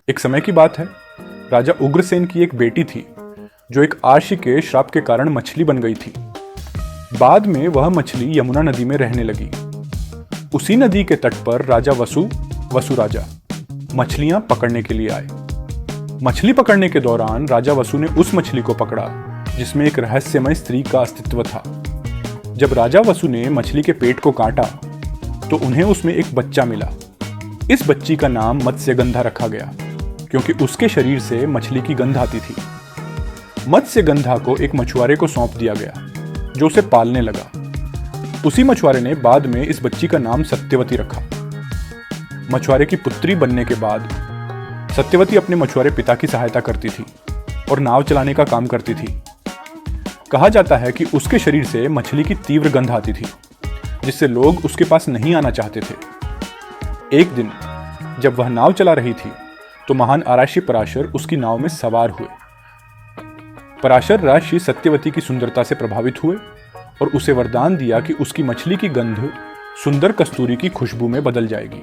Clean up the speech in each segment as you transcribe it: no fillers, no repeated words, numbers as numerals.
एक समय की बात है, राजा उग्रसेन की एक बेटी थी जो एक आर्षि के श्राप के कारण मछली बन गई थी। बाद में वह मछली यमुना नदी में रहने लगी। उसी नदी के तट पर राजा वसु राजा मछलियां पकड़ने के लिए आए। मछली पकड़ने के दौरान राजा वसु ने उस मछली को पकड़ा जिसमें एक रहस्यमय स्त्री का अस्तित्व था। जब राजा वसु ने मछली के पेट को काटा तो उन्हें उसमें एक बच्चा मिला। इस बच्ची का नाम मत्स्यगंधा रखा गया क्योंकि उसके शरीर से मछली की गंध आती थी। मत्स्यगंधा को एक मछुआरे को सौंप दिया गया जो उसे पालने लगा। उसी मछुआरे ने बाद में इस बच्ची का नाम सत्यवती रखा। मछुआरे की पुत्री बनने के बाद सत्यवती अपने मछुआरे पिता की सहायता करती थी और नाव चलाने का काम करती थी। कहा जाता है कि उसके शरीर से मछली की तीव्र गंध आती थी जिससे लोग उसके पास नहीं आना चाहते थे। एक दिन जब वह नाव चला रही थी तो महान आराशी पराशर उसकी नाव में सवार हुए। पराशर राशि सत्यवती की सुंदरता से प्रभावित हुए और उसे वरदान दिया कि उसकी मछली की गंध सुंदर कस्तूरी की खुशबू में बदल जाएगी।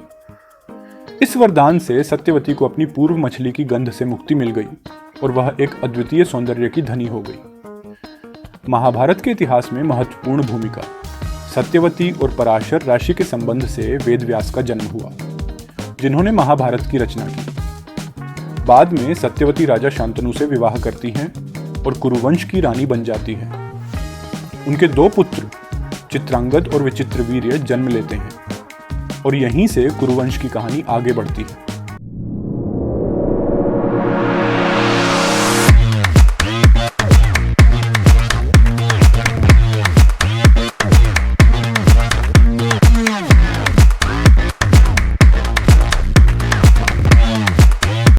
इस वरदान से सत्यवती को अपनी पूर्व मछली की गंध से मुक्ति मिल गई और वह एक अद्वितीय सौंदर्य की धनी हो गई। महाभारत के इतिहास में महत्वपूर्ण भूमिका सत्यवती और पराशर राशि के संबंध से वेदव्यास का जन्म हुआ, जिन्होंने महाभारत की रचना की। बाद में सत्यवती राजा शांतनु से विवाह करती हैं और कुरुवंश की रानी बन जाती हैं। उनके दो पुत्र चित्रांगद और विचित्रवीर्य जन्म लेते हैं और यहीं से कुरुवंश की कहानी आगे बढ़ती है।